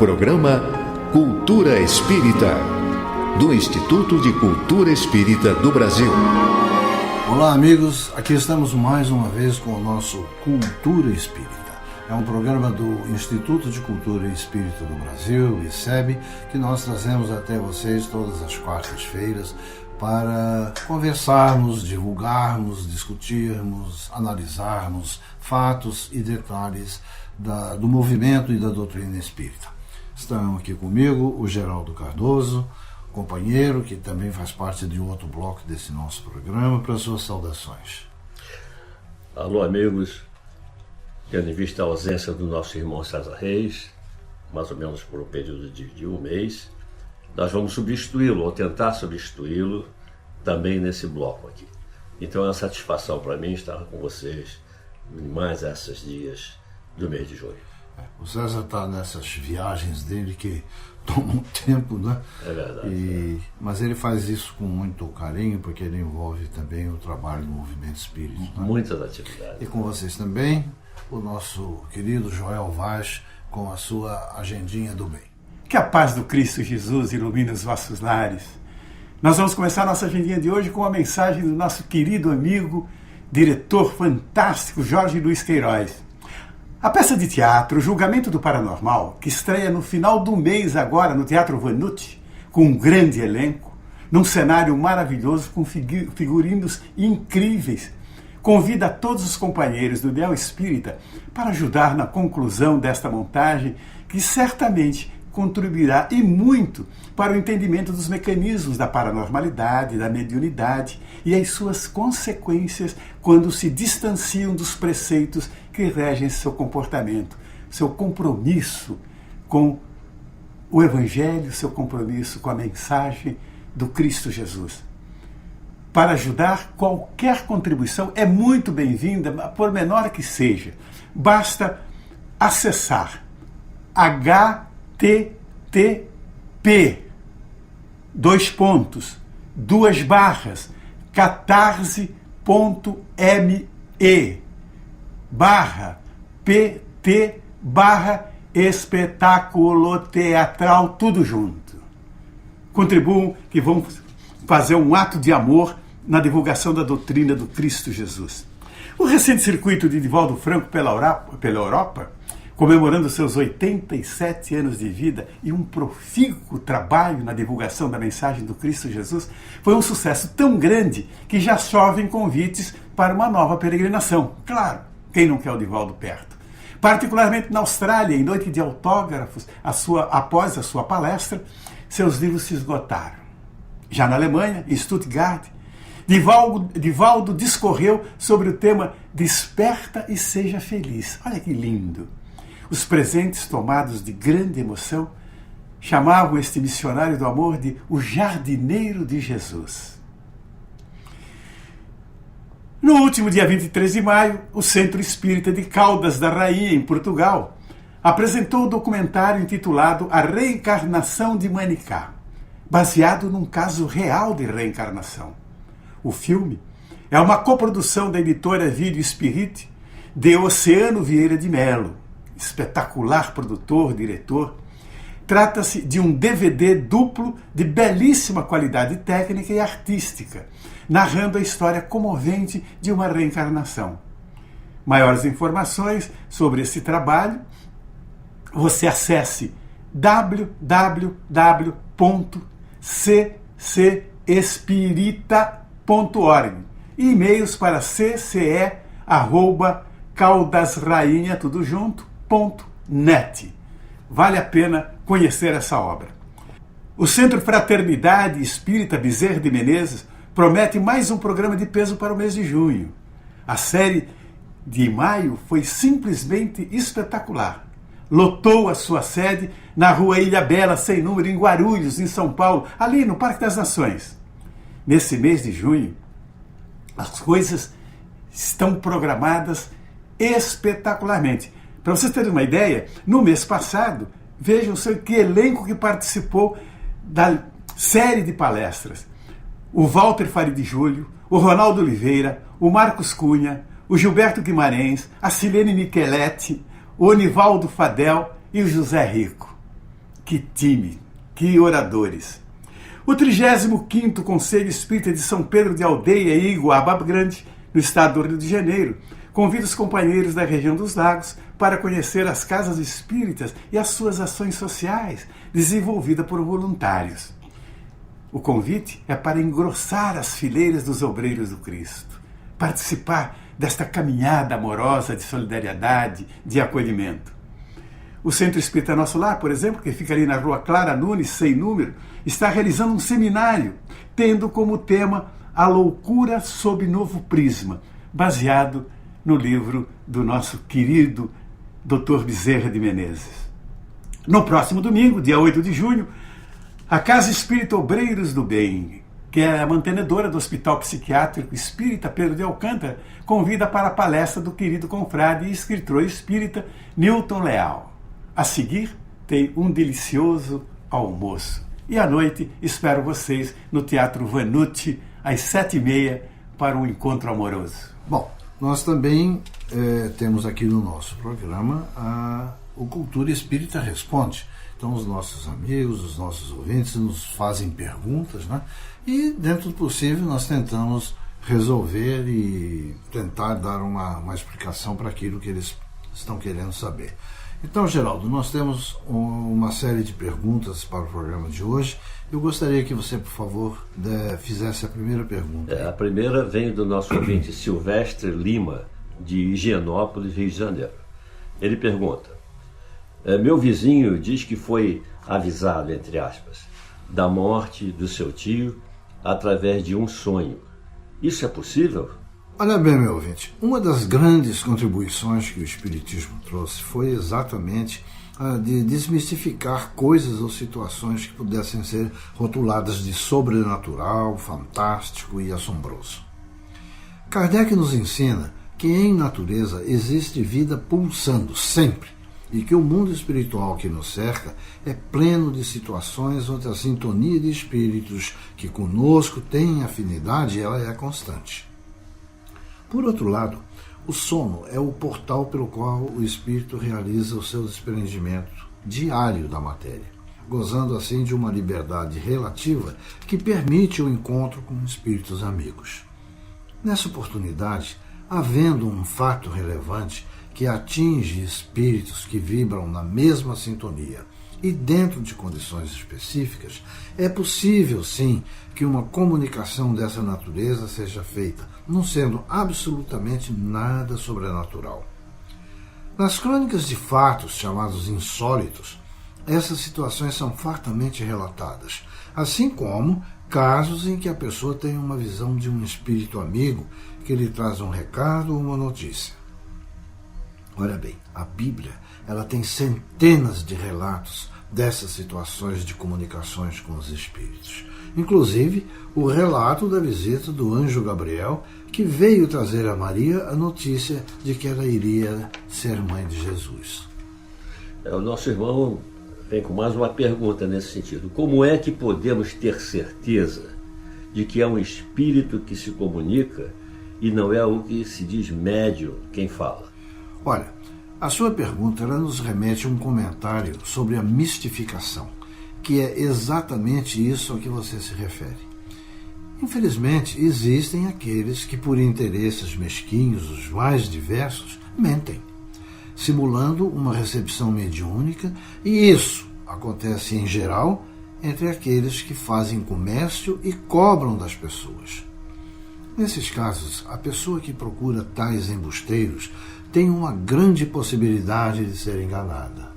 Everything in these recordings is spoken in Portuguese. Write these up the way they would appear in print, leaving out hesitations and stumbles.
programa Cultura Espírita, do Instituto de Cultura Espírita do Brasil. Olá, amigos, aqui estamos mais uma vez com o nosso Cultura Espírita. É um programa do Instituto de Cultura Espírita do Brasil, ICEB, que nós trazemos até vocês todas as quartas-feiras para conversarmos, divulgarmos, discutirmos, analisarmos fatos e detalhes do movimento e da doutrina espírita. Estão aqui comigo o Geraldo Cardoso, companheiro que também faz parte de um outro bloco desse nosso programa, para suas saudações. Alô, amigos. Tendo em vista a ausência do nosso irmão César Reis, mais ou menos por um período de um mês, nós vamos substituí-lo, ou tentar substituí-lo, também nesse bloco aqui. Então é uma satisfação para mim estar com vocês em mais esses dias do mês de junho. O César está nessas viagens dele que tomam tempo, né? É verdade. Mas ele faz isso com muito carinho, porque ele envolve também o trabalho do movimento espírita. Né? Muitas atividades. E com vocês também, o nosso querido Joel Vaz, com a sua agendinha do bem. Que a paz do Cristo Jesus ilumine os vossos lares. Nós vamos começar a nossa agendinha de hoje com a mensagem do nosso querido amigo, diretor fantástico, Jorge Luiz Queiroz. A peça de teatro, O Julgamento do Paranormal, que estreia no final do mês agora no Teatro Vanucci, com um grande elenco, num cenário maravilhoso, com figurinos incríveis, convida a todos os companheiros do Ideal Espírita para ajudar na conclusão desta montagem, que certamente contribuirá e muito para o entendimento dos mecanismos da paranormalidade, da mediunidade e as suas consequências quando se distanciam dos preceitos que regem seu comportamento, seu compromisso com o Evangelho, seu compromisso com a mensagem do Cristo Jesus. Para ajudar, qualquer contribuição é muito bem-vinda, por menor que seja. Basta acessar catarse.me/pt/espetáculo teatral, tudo junto. Contribuam que vão fazer um ato de amor na divulgação da doutrina do Cristo Jesus. O recente circuito de Divaldo Franco pela Europa, comemorando seus 87 anos de vida e um profícuo trabalho na divulgação da mensagem do Cristo Jesus, foi um sucesso tão grande que já chovem convites para uma nova peregrinação. Claro, quem não quer o Divaldo perto? Particularmente na Austrália, em noite de autógrafos, após a sua palestra, seus livros se esgotaram. Já na Alemanha, em Stuttgart, Divaldo discorreu sobre o tema Desperta e Seja Feliz. Olha que lindo! Os presentes, tomados de grande emoção, chamavam este missionário do amor de o jardineiro de Jesus. No último dia 23 de maio, o Centro Espírita de Caldas da Rainha, em Portugal, apresentou o documentário intitulado A Reencarnação de Manicá, baseado num caso real de reencarnação. O filme é uma coprodução da editora Vídeo Spirit de Oceano Vieira de Melo, espetacular produtor, diretor. Trata-se de um DVD duplo de belíssima qualidade técnica e artística, narrando a história comovente de uma reencarnação. Maiores informações sobre esse trabalho, você acesse www.ccespirita.org e e-mails para cce@caudasrainha.net. Vale a pena conhecer essa obra. O Centro Fraternidade Espírita Bezerra de Menezes promete mais um programa de peso para o mês de junho. A série de maio foi simplesmente espetacular. Lotou a sua sede na Rua Ilha Bela, sem número, em Guarulhos, em São Paulo, ali no Parque das Nações. Nesse mês de junho, as coisas estão programadas espetacularmente. Para vocês terem uma ideia, no mês passado, vejam que elenco que participou da série de palestras. O Walter Farid Júlio, o Ronaldo Oliveira, o Marcos Cunha, o Gilberto Guimarães, a Silene Micheletti, o Onivaldo Fadel e o José Rico. Que time, que oradores! O 35º Conselho Espírita de São Pedro de Aldeia e Iguaba Grande, no estado do Rio de Janeiro, convida os companheiros da região dos Lagos para conhecer as casas espíritas e as suas ações sociais, desenvolvidas por voluntários. O convite é para engrossar as fileiras dos obreiros do Cristo, participar desta caminhada amorosa de solidariedade, de acolhimento. O Centro Espírita Nosso Lar, por exemplo, que fica ali na Rua Clara Nunes, sem número, está realizando um seminário, tendo como tema A Loucura sob Novo Prisma, baseado no livro do nosso querido Dr. Bezerra de Menezes. No próximo domingo, dia 8 de junho, a Casa Espírita Obreiros do Bem, que é a mantenedora do Hospital Psiquiátrico Espírita Pedro de Alcântara, convida para a palestra do querido confrade e escritor espírita Newton Leal. A seguir, tem um delicioso almoço. E à noite, espero vocês no Teatro Vanucci, às 7h30, para um encontro amoroso. Bom, nós também temos aqui no nosso programa o Cultura Espírita Responde. Então, os nossos amigos, os nossos ouvintes nos fazem perguntas, né? E, dentro do possível, nós tentamos resolver e tentar dar uma explicação para aquilo que eles estão querendo saber. Então, Geraldo, nós temos uma série de perguntas para o programa de hoje. Eu gostaria que você, por favor, fizesse a primeira pergunta. A primeira vem do nosso ouvinte Silvestre Lima, de Higienópolis, Rio de Janeiro. Ele pergunta: meu vizinho diz que foi avisado, entre aspas, da morte do seu tio através de um sonho. Isso é possível? Olha bem, meu ouvinte, uma das grandes contribuições que o Espiritismo trouxe foi exatamente a de desmistificar coisas ou situações que pudessem ser rotuladas de sobrenatural, fantástico e assombroso. Kardec nos ensina que em natureza existe vida pulsando sempre e que o mundo espiritual que nos cerca é pleno de situações onde a sintonia de espíritos que conosco têm afinidade ela é constante. Por outro lado, o sono é o portal pelo qual o espírito realiza o seu desprendimento diário da matéria, gozando assim de uma liberdade relativa que permite o encontro com espíritos amigos. Nessa oportunidade, havendo um fato relevante que atinge espíritos que vibram na mesma sintonia e dentro de condições específicas, é possível, sim, que uma comunicação dessa natureza seja feita, não sendo absolutamente nada sobrenatural. Nas crônicas de fatos chamados insólitos, essas situações são fartamente relatadas, assim como casos em que a pessoa tem uma visão de um espírito amigo que lhe traz um recado ou uma notícia. Olha bem, a Bíblia ela tem centenas de relatos dessas situações de comunicações com os espíritos. Inclusive, o relato da visita do anjo Gabriel, que veio trazer a Maria a notícia de que ela iria ser mãe de Jesus. O nosso irmão vem com mais uma pergunta nesse sentido. Como é que podemos ter certeza de que é um espírito que se comunica e não é o que se diz médium quem fala? Olha, a sua pergunta ela nos remete a um comentário sobre a mistificação, que é exatamente isso a que você se refere. Infelizmente, existem aqueles que, por interesses mesquinhos, os mais diversos, mentem, simulando uma recepção mediúnica, e isso acontece em geral entre aqueles que fazem comércio e cobram das pessoas. Nesses casos, a pessoa que procura tais embusteiros tem uma grande possibilidade de ser enganada.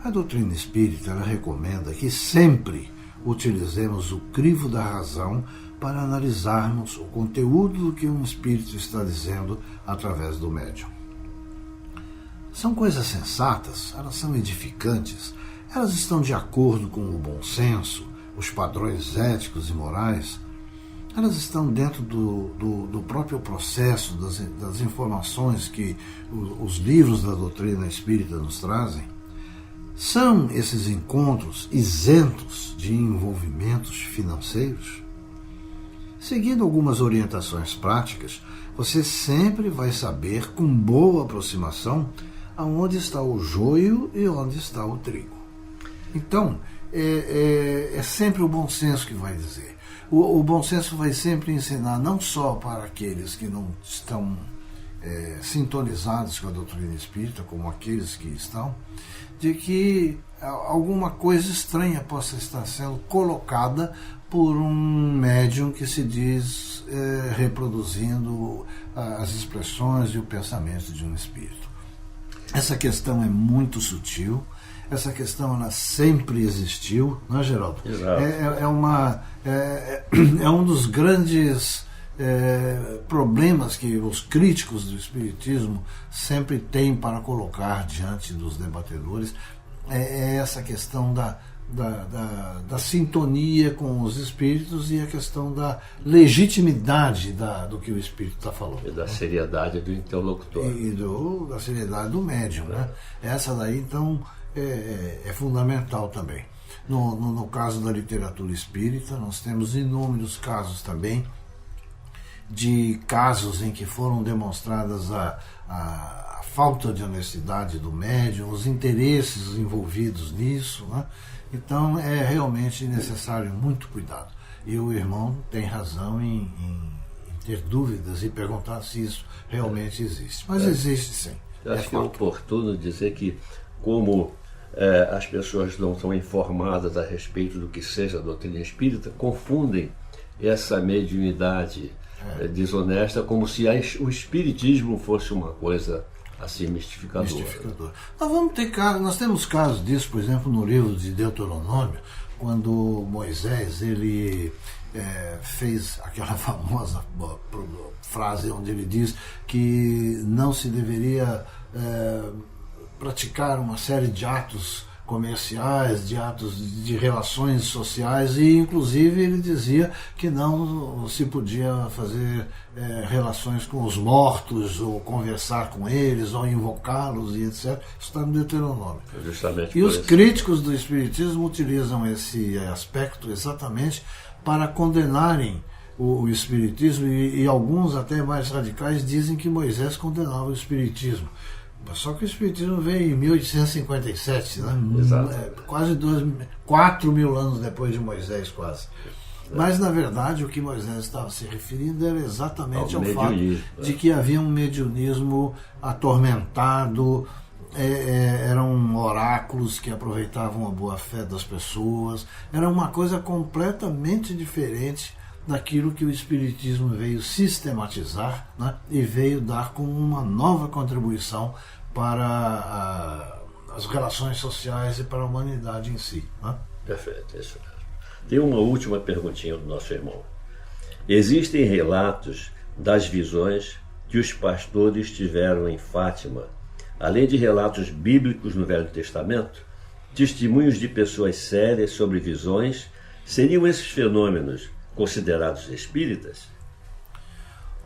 A doutrina espírita ela recomenda que sempre utilizemos o crivo da razão para analisarmos o conteúdo do que um espírito está dizendo através do médium. São coisas sensatas, elas são edificantes, elas estão de acordo com o bom senso, os padrões éticos e morais, elas estão dentro do próprio processo das informações que os livros da doutrina espírita nos trazem. São esses encontros isentos de envolvimentos financeiros? Seguindo algumas orientações práticas, você sempre vai saber com boa aproximação aonde está o joio e onde está o trigo. Então, é sempre o bom senso que vai dizer. O bom senso vai sempre ensinar, não só para aqueles que não estão sintonizados com a doutrina espírita, como aqueles que estão, de que alguma coisa estranha possa estar sendo colocada por um médium que se diz reproduzindo as expressões e o pensamento de um espírito. Essa questão é muito sutil, essa questão ela sempre existiu, não é, Geraldo? Exato. É um dos grandes problemas que os críticos do espiritismo sempre têm para colocar diante dos debatedores, é essa questão da sintonia com os espíritos e a questão da legitimidade do que o espírito está falando. E da seriedade do interlocutor. E da seriedade do médium. Né? Essa daí, então, é fundamental também. No caso da literatura espírita, nós temos inúmeros casos também, de casos em que foram demonstradas a falta de honestidade do médium, os interesses envolvidos nisso, né? Então é realmente necessário muito cuidado. E o irmão tem razão em ter dúvidas e perguntar se isso realmente existe. Mas existe sim. Eu acho que é oportuno dizer que, como as pessoas não são informadas a respeito do que seja a doutrina espírita, confundem essa mediunidade desonesta como se o espiritismo fosse uma coisa assim mistificadora. Nós temos casos disso, por exemplo, no livro de Deuteronômio, quando Moisés ele fez aquela famosa frase onde ele diz que não se deveria praticar uma série de atos comerciais, de atos de relações sociais, e inclusive ele dizia que não se podia fazer relações com os mortos, ou conversar com eles, ou invocá-los e etc. Isso está no Deuteronômio. Justamente e os críticos do espiritismo utilizam esse aspecto exatamente para condenarem o espiritismo, e alguns até mais radicais dizem que Moisés condenava o espiritismo. Só que o espiritismo veio em 1857, né? Quase 4 mil anos depois de Moisés, quase. Mas, na verdade, o que Moisés estava se referindo era exatamente ao fato de que havia um mediunismo atormentado, eram oráculos que aproveitavam a boa-fé das pessoas, era uma coisa completamente diferente daquilo que o espiritismo veio sistematizar, né, e veio dar como uma nova contribuição para as relações sociais e para a humanidade em si. Né? Perfeito, isso mesmo. Tem uma última perguntinha do nosso irmão. Existem relatos das visões que os pastores tiveram em Fátima, além de relatos bíblicos no Velho Testamento? Testemunhos de pessoas sérias sobre visões? Seriam esses fenômenos considerados espíritas?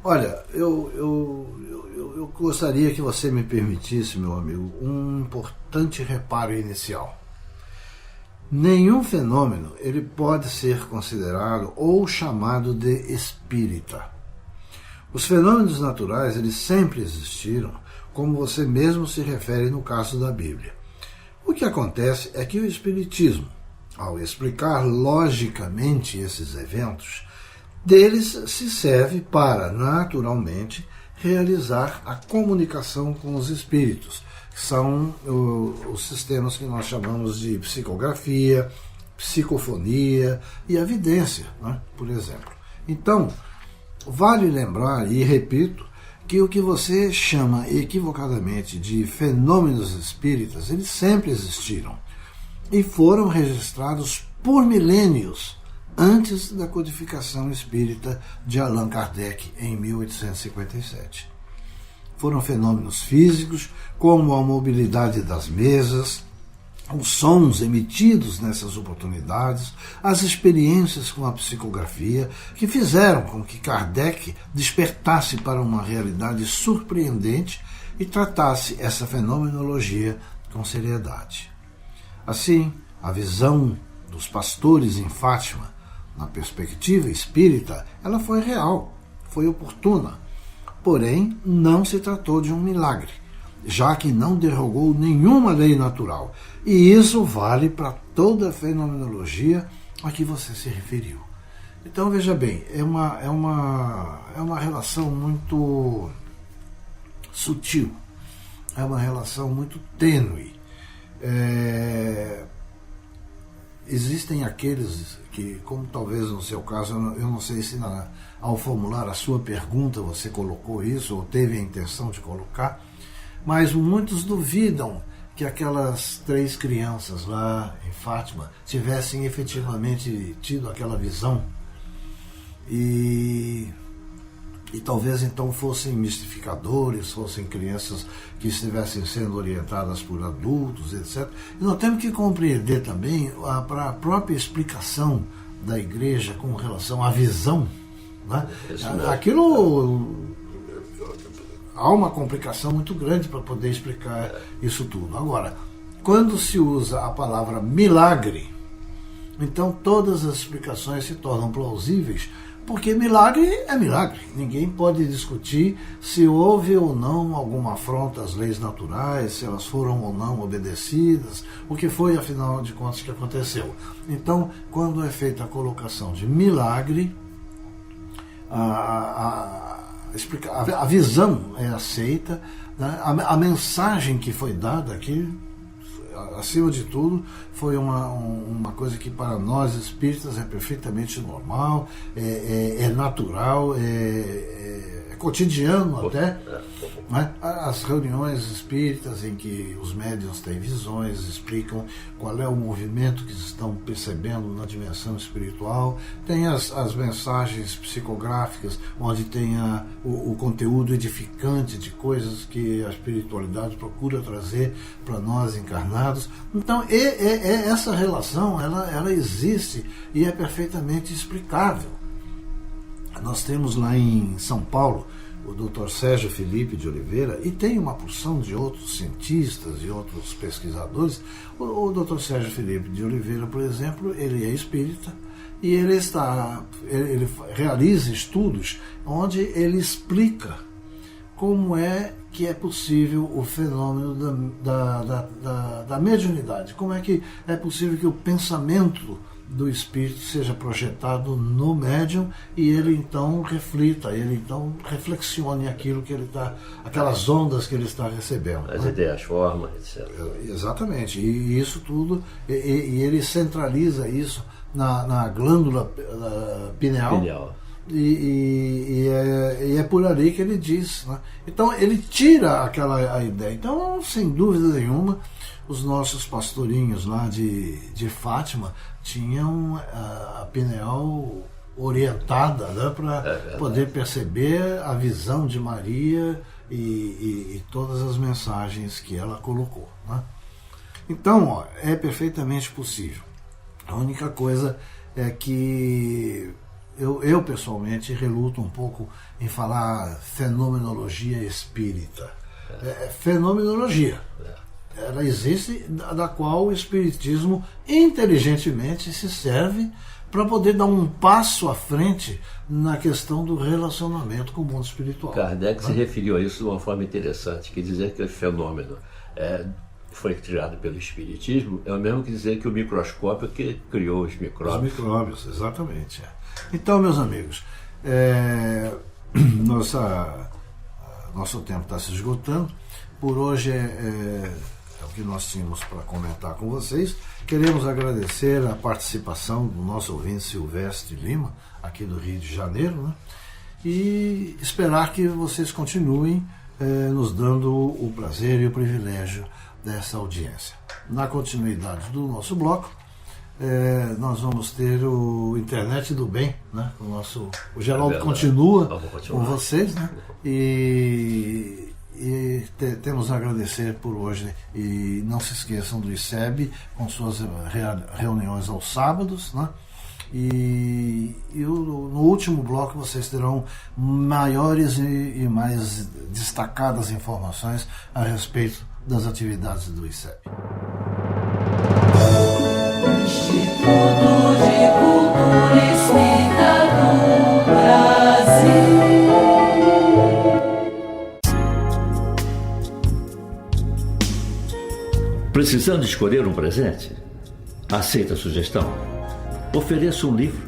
Olha, eu gostaria que você me permitisse, meu amigo, um importante reparo inicial. Nenhum fenômeno ele pode ser considerado ou chamado de espírita. Os fenômenos naturais eles sempre existiram, como você mesmo se refere no caso da Bíblia. O que acontece é que o espiritismo, ao explicar logicamente esses eventos, deles se serve para, naturalmente, realizar a comunicação com os espíritos, que são os sistemas que nós chamamos de psicografia, psicofonia e a vidência, né, por exemplo. Então, vale lembrar, e repito, que o que você chama equivocadamente de fenômenos espíritas, eles sempre existiram e foram registrados por milênios antes da codificação espírita de Allan Kardec em 1857. Foram fenômenos físicos, como a mobilidade das mesas, os sons emitidos nessas oportunidades, as experiências com a psicografia, que fizeram com que Kardec despertasse para uma realidade surpreendente e tratasse essa fenomenologia com seriedade. Assim, a visão dos pastores em Fátima, na perspectiva espírita, ela foi real, foi oportuna. Porém, não se tratou de um milagre. já que não derrogou nenhuma lei natural. E isso vale para toda a fenomenologia a que você se referiu. Então, veja bem, é uma relação muito sutil, é uma relação muito tênue. Existem aqueles que, como talvez no seu caso, eu não sei se ao formular a sua pergunta você colocou isso ou teve a intenção de colocar, mas muitos duvidam que aquelas 3 crianças lá em Fátima tivessem efetivamente tido aquela visão e talvez então fossem mistificadores, fossem crianças que estivessem sendo orientadas por adultos, etc. E nós temos que compreender também a própria explicação da igreja com relação à visão. Né? Aquilo, há uma complicação muito grande para poder explicar isso tudo. Agora, quando se usa a palavra milagre, então todas as explicações se tornam plausíveis, porque milagre é milagre. Ninguém pode discutir se houve ou não alguma afronta às leis naturais, se elas foram ou não obedecidas, o que foi, afinal de contas, que aconteceu. Então, quando é feita a colocação de milagre, a visão é aceita, né? A mensagem que foi dada aqui, acima de tudo, foi uma coisa que para nós espíritas é perfeitamente normal, é natural, é cotidiano até. Né? As reuniões espíritas em que os médiuns têm visões, explicam qual é o movimento que estão percebendo na dimensão espiritual, tem as mensagens psicográficas, onde tem o conteúdo edificante de coisas que a espiritualidade procura trazer para nós encarnados. Então, essa relação, ela existe e é perfeitamente explicável. Nós temos lá em São Paulo o Dr. Sérgio Felipe de Oliveira, e tem uma porção de outros cientistas e outros pesquisadores. O Dr. Sérgio Felipe de Oliveira, por exemplo, ele é espírita e ele realiza estudos onde ele explica como é que é possível o fenômeno da mediunidade, como é que é possível que o pensamento do espírito seja projetado no médium e ele então reflita, ele então reflexione aquilo que ele está, aquelas ondas que ele está recebendo. As ideias, formas, etc. Exatamente, e isso tudo, e ele centraliza isso na glândula pineal. E é por ali que ele diz, né? Então ele tira a ideia. Então, sem dúvida nenhuma, os nossos pastorinhos lá de Fátima tinham a pineal orientada, né, para poder perceber a visão de Maria e todas as mensagens que ela colocou, né? Então, é perfeitamente possível. A única coisa é que eu pessoalmente reluto um pouco em falar fenomenologia espírita. Fenomenologia. Ela existe, da qual o espiritismo inteligentemente se serve para poder dar um passo à frente na questão do relacionamento com o mundo espiritual. Kardec se referiu a isso de uma forma interessante, que dizer que o fenômeno foi criado pelo espiritismo é o mesmo que dizer que o microscópio que criou os micróbios. Os micróbios, exatamente. Então, meus amigos, nosso tempo está se esgotando. Por hoje é o que nós tínhamos para comentar com vocês. Queremos agradecer a participação do nosso ouvinte Silvestre Lima, aqui do Rio de Janeiro, né? E esperar que vocês continuem nos dando o prazer e o privilégio dessa audiência. Na continuidade do nosso bloco, nós vamos ter o Internet do Bem, né? O Geraldo continua com vocês, né? E temos a agradecer por hoje. E não se esqueçam do ICEB com suas reuniões aos sábados, né? E no último bloco vocês terão maiores e mais destacadas informações a respeito das atividades do ICEB. Instituto de Cultura Espírita do Brasil. Precisando escolher um presente? Aceita a sugestão? Ofereça um livro.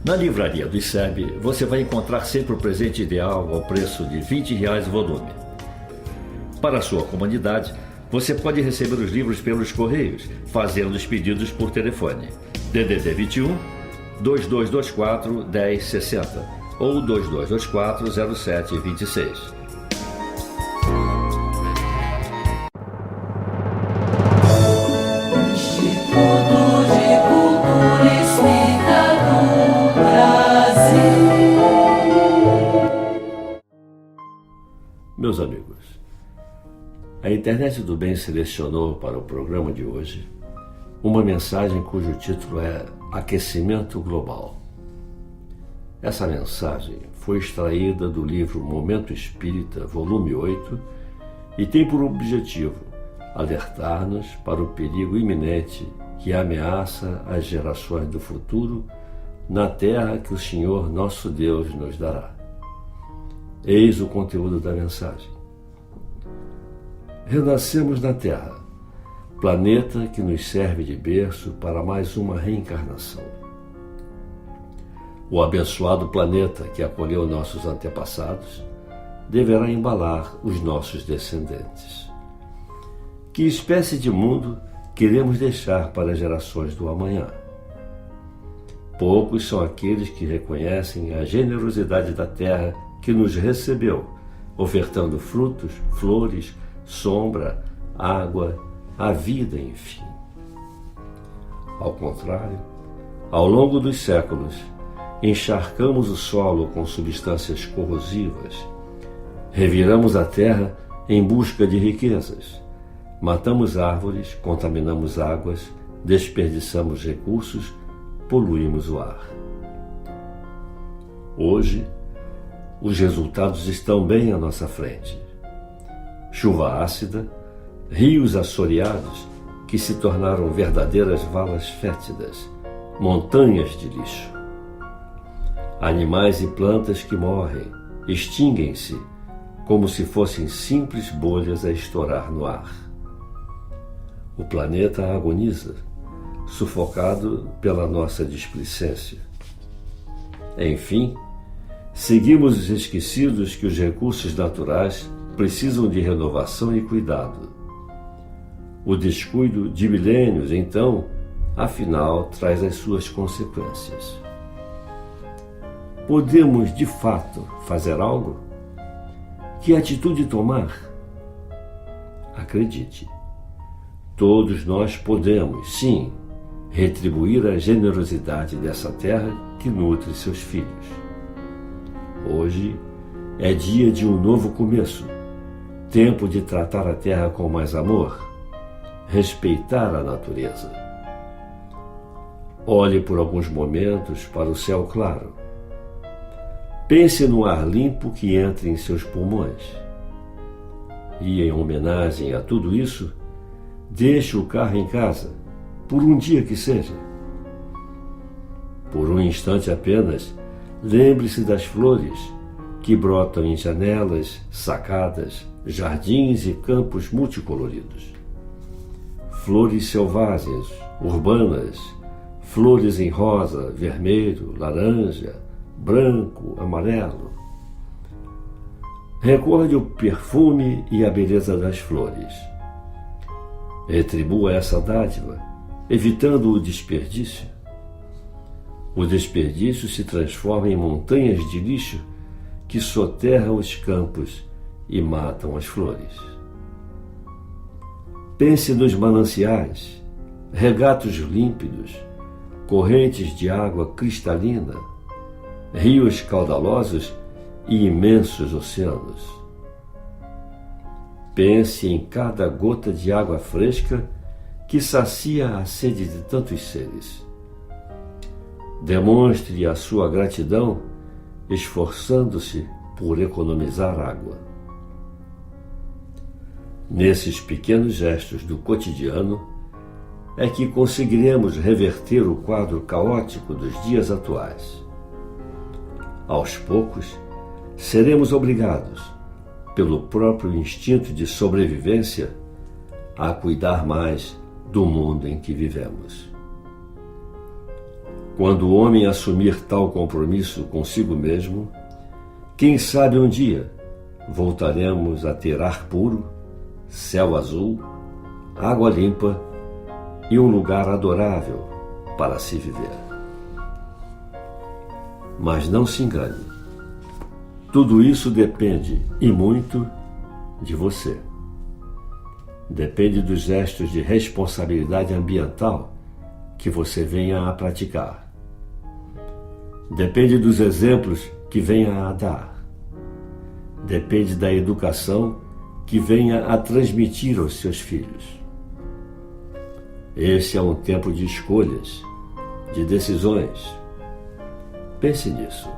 Na livraria do ICEB, você vai encontrar sempre o presente ideal ao preço de R$20 o volume. Para a sua comunidade, você pode receber os livros pelos correios, fazendo os pedidos por telefone. DDD 21 2224 1060 ou 2224 0726. Meus amigos, a Internet do Bem selecionou para o programa de hoje uma mensagem cujo título é Aquecimento Global. Essa mensagem foi extraída do livro Momento Espírita, volume 8, e tem por objetivo alertar-nos para o perigo iminente que ameaça as gerações do futuro na terra que o Senhor nosso Deus nos dará. Eis o conteúdo da mensagem. Renascemos na Terra, planeta que nos serve de berço para mais uma reencarnação. O abençoado planeta que acolheu nossos antepassados deverá embalar os nossos descendentes. Que espécie de mundo queremos deixar para as gerações do amanhã? Poucos são aqueles que reconhecem a generosidade da terra que nos recebeu, ofertando frutos, flores, sombra, água, a vida, enfim. Ao contrário, ao longo dos séculos, encharcamos o solo com substâncias corrosivas, reviramos a terra em busca de riquezas, matamos árvores, contaminamos águas, desperdiçamos recursos, poluímos o ar. Hoje, os resultados estão bem à nossa frente. Chuva ácida, rios assoreados que se tornaram verdadeiras valas fétidas, montanhas de lixo. Animais e plantas que morrem, extinguem-se como se fossem simples bolhas a estourar no ar. O planeta agoniza, sufocado pela nossa displicência. Enfim, seguimos esquecidos que os recursos naturais precisam de renovação e cuidado. O descuido de milênios, então, afinal, traz as suas consequências. Podemos, de fato, fazer algo? Que atitude tomar? Acredite, todos nós podemos, sim, retribuir a generosidade dessa terra que nutre seus filhos. Hoje é dia de um novo começo, tempo de tratar a terra com mais amor, respeitar a natureza. Olhe por alguns momentos para o céu claro. Pense no ar limpo que entra em seus pulmões. E, em homenagem a tudo isso, deixe o carro em casa, por um dia que seja. Por um instante apenas, lembre-se das flores que brotam em janelas, sacadas, jardins e campos multicoloridos. Flores selvagens, urbanas, flores em rosa, vermelho, laranja, branco, amarelo. Recorde o perfume e a beleza das flores. Retribua essa dádiva, evitando o desperdício. O desperdício se transforma em montanhas de lixo que soterram os campos e matam as flores. Pense nos mananciais, regatos límpidos, correntes de água cristalina, rios caudalosos e imensos oceanos. Pense em cada gota de água fresca que sacia a sede de tantos seres. Demonstre a sua gratidão esforçando-se por economizar água. Nesses pequenos gestos do cotidiano é que conseguiremos reverter o quadro caótico dos dias atuais. Aos poucos, seremos obrigados, pelo próprio instinto de sobrevivência, a cuidar mais do mundo em que vivemos. Quando o homem assumir tal compromisso consigo mesmo, quem sabe um dia voltaremos a ter ar puro, céu azul, água limpa e um lugar adorável para se viver. Mas não se engane, tudo isso depende, e muito, de você. Depende dos gestos de responsabilidade ambiental que você venha a praticar. Depende dos exemplos que venha a dar. Depende da educação que venha a transmitir aos seus filhos. Esse é um tempo de escolhas, de decisões. Pense nisso.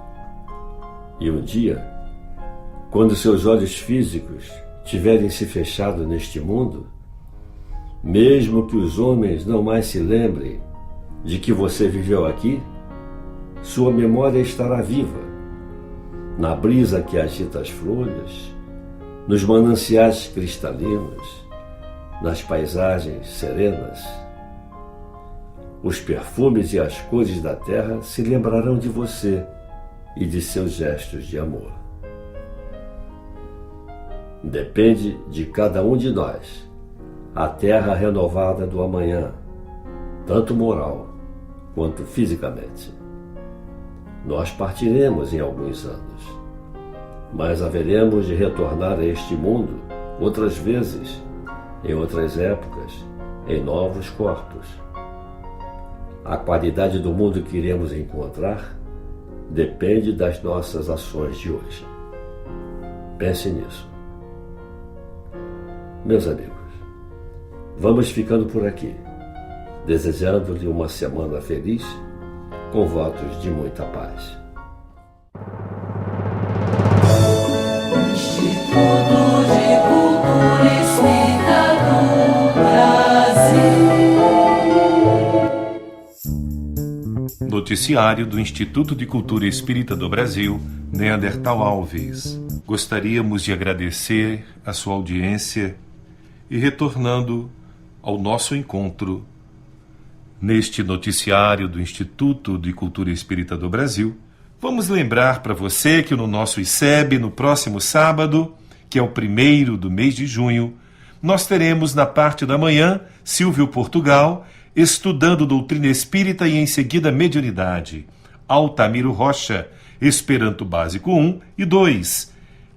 E um dia, quando seus olhos físicos tiverem se fechado neste mundo, mesmo que os homens não mais se lembrem de que você viveu aqui, sua memória estará viva, na brisa que agita as folhas, nos mananciais cristalinos, nas paisagens serenas. Os perfumes e as cores da terra se lembrarão de você e de seus gestos de amor. Depende de cada um de nós a terra renovada do amanhã, tanto moral quanto fisicamente. Nós partiremos em alguns anos, mas haveremos de retornar a este mundo outras vezes, em outras épocas, em novos corpos. A qualidade do mundo que iremos encontrar depende das nossas ações de hoje. Pense nisso. Meus amigos, vamos ficando por aqui, desejando-lhe uma semana feliz, com votos de muita paz. Instituto de Cultura Espírita do Brasil. Noticiário do Instituto de Cultura Espírita do Brasil, Neandertal Alves. Gostaríamos de agradecer a sua audiência e retornando ao nosso encontro neste noticiário do Instituto de Cultura Espírita do Brasil, vamos lembrar para você que no nosso ICEB, no próximo sábado, que é o 1º do mês de junho, nós teremos na parte da manhã Silvio Portugal estudando doutrina espírita e em seguida mediunidade. Altamiro Rocha, Esperanto Básico 1 e 2.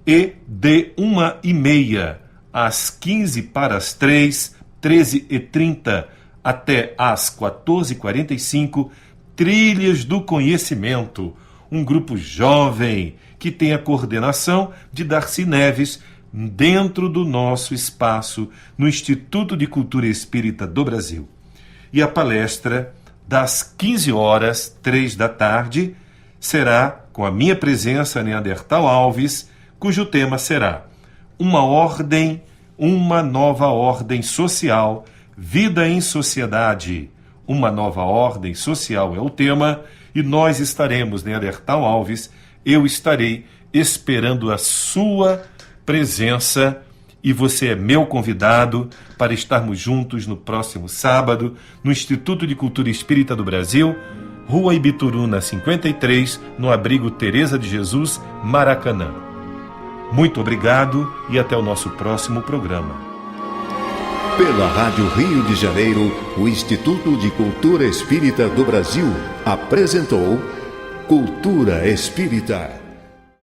E de 1h30 às 15 para as 3, 13h30, até às 14h45, Trilhas do Conhecimento, um grupo jovem que tem a coordenação de Darcy Neves dentro do nosso espaço no Instituto de Cultura Espírita do Brasil. E a palestra das 15 horas, 3 da tarde, será com a minha presença, Neandertal Alves, cujo tema será Uma Ordem, uma Nova Ordem Social, Vida em Sociedade. Uma Nova Ordem Social é o tema e nós estaremos, Neandertal Alves, eu estarei esperando a sua presença e você é meu convidado para estarmos juntos no próximo sábado no Instituto de Cultura Espírita do Brasil, Rua Ibituruna 53, no Abrigo Teresa de Jesus, Maracanã. Muito obrigado e até o nosso próximo programa. Pela Rádio Rio de Janeiro, o Instituto de Cultura Espírita do Brasil apresentou Cultura Espírita.